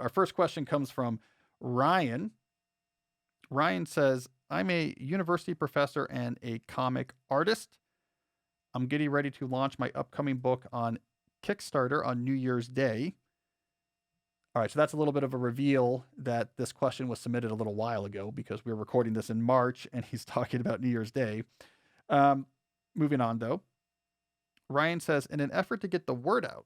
Our first question comes from Ryan. Ryan says, I'm a university professor and a comic artist. I'm getting ready to launch my upcoming book on Kickstarter on New Year's Day. All right, so that's a little bit of a reveal that this question was submitted a little while ago because we were recording this in March and he's talking about New Year's Day. Moving on, though. Ryan says, in an effort to get the word out,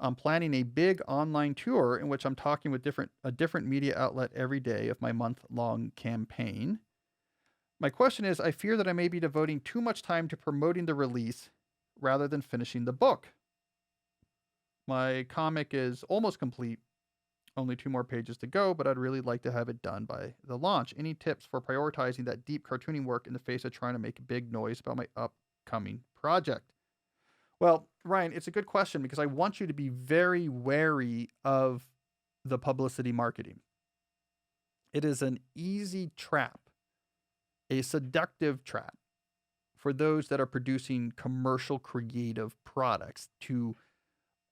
I'm planning a big online tour in which I'm talking with a different media outlet every day of my month-long campaign. My question is, I fear that I may be devoting too much time to promoting the release rather than finishing the book. My comic is almost complete, only 2 more pages to go, but I'd really like to have it done by the launch. Any tips for prioritizing that deep cartooning work in the face of trying to make a big noise about my upcoming project? Well, Ryan, it's a good question because I want you to be very wary of the publicity marketing. It is an easy trap, a seductive trap for those that are producing commercial creative products to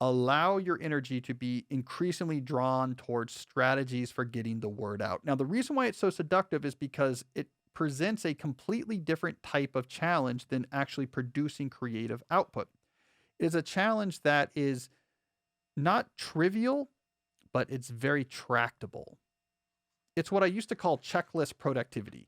allow your energy to be increasingly drawn towards strategies for getting the word out. Now, the reason why it's so seductive is because it presents a completely different type of challenge than actually producing creative output. It is a challenge that is not trivial, but it's very tractable. It's what I used to call checklist productivity,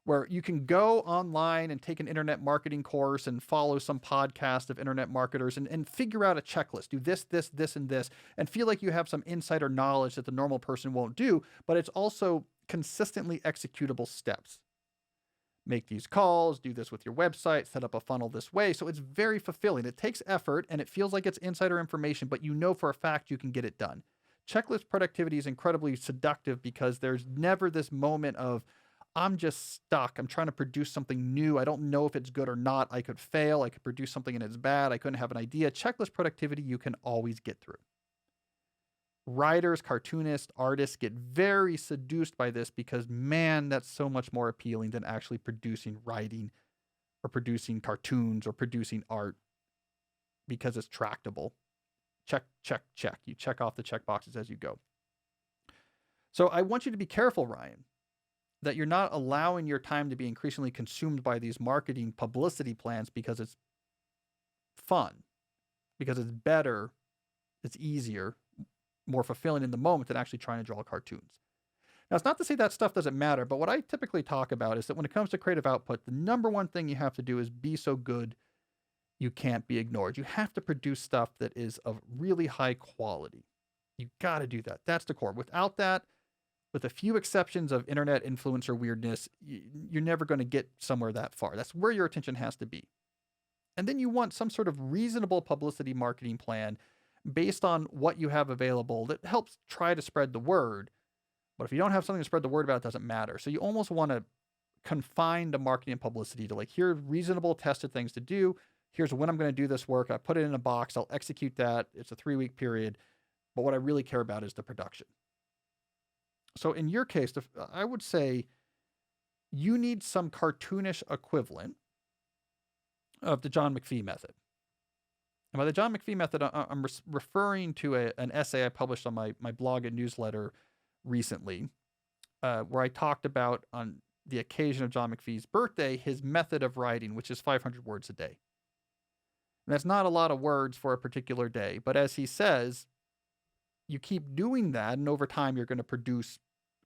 where you can go online and take an internet marketing course and follow some podcast of internet marketers and figure out a checklist. Do this, this, this, and this, and feel like you have some insider knowledge that the normal person won't do, but it's also consistently executable steps. Make these calls, do this with your website, set up a funnel this way. So it's very fulfilling. It takes effort and it feels like it's insider information, but you know for a fact you can get it done. Checklist productivity is incredibly seductive because there's never this moment of, I'm just stuck. I'm trying to produce something new. I don't know if it's good or not. I could fail. I could produce something and it's bad. I couldn't have an idea. Checklist productivity, you can always get through. Writers, cartoonists, artists get very seduced by this because, man, that's so much more appealing than actually producing writing or producing cartoons or producing art because it's tractable. Check, check, check. You check off the check boxes as you go. So I want you to be careful, Ryan, that you're not allowing your time to be increasingly consumed by these marketing publicity plans because it's fun, because it's better, it's easier, more fulfilling in the moment than actually trying to draw cartoons. Now, it's not to say that stuff doesn't matter, but what I typically talk about is that when it comes to creative output, the number one thing you have to do is be so good you can't be ignored. You have to produce stuff that is of really high quality. You got to do that. That's the core. Without that, with a few exceptions of internet influencer weirdness, you're never going to get somewhere that far. That's where your attention has to be. And then you want some sort of reasonable publicity marketing plan based on what you have available that helps try to spread the word. But if you don't have something to spread the word about, it doesn't matter. So you almost want to confine the marketing and publicity to like, here are reasonable tested things to do. Here's when I'm going to do this work. I put it in a box. I'll execute that. It's a 3-week period. But what I really care about is the production. So in your case, I would say you need some cartoonish equivalent of the John McPhee method. And by the John McPhee method, I'm referring to an essay I published on my blog and newsletter recently, where I talked about, on the occasion of John McPhee's birthday, his method of writing, which is 500 words a day. And that's not a lot of words for a particular day. But as he says, you keep doing that, and over time, you're going to produce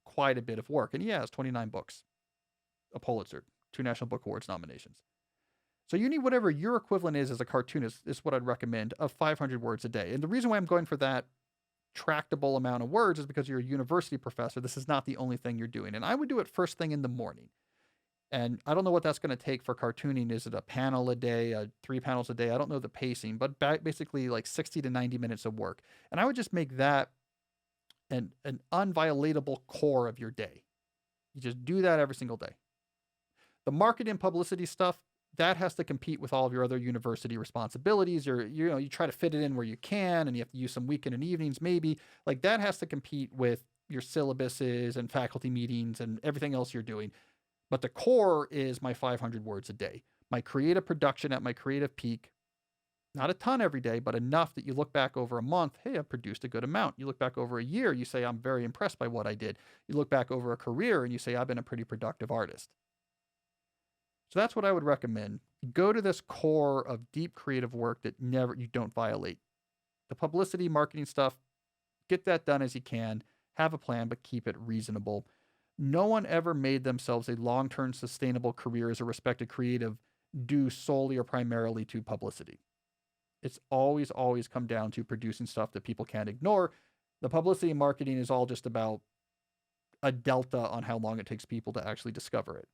quite a bit of work. And he has 29 books, a Pulitzer, 2 National Book Awards nominations. So you need whatever your equivalent is as a cartoonist, is what I'd recommend, of 500 words a day. And the reason why I'm going for that tractable amount of words is because you're a university professor. This is not the only thing you're doing. And I would do it first thing in the morning. And I don't know what that's going to take for cartooning. Is it a panel a day, 3 panels a day? I don't know the pacing, but basically like 60 to 90 minutes of work. And I would just make that an unviolatable core of your day. You just do that every single day. The marketing and publicity stuff, that has to compete with all of your other university responsibilities. You try to fit it in where you can, and you have to use some weekend and evenings maybe. Like that has to compete with your syllabuses and faculty meetings and everything else you're doing. But the core is my 500 words a day, my creative production at my creative peak, Not a ton every day, but enough that you look back over a month, hey, I've produced a good amount. You look back over a year, you say, I'm very impressed by what I did. You look back over a career and you say, I've been a pretty productive artist. So that's what I would recommend. Go to this core of deep creative work that never you don't violate. The publicity marketing stuff, get that done as you can. Have a plan, but keep it reasonable. No one ever made themselves a long-term sustainable career as a respected creative due solely or primarily to publicity. It's always come down to producing stuff that people can't ignore. The publicity and marketing is all just about a delta on how long it takes people to actually discover it.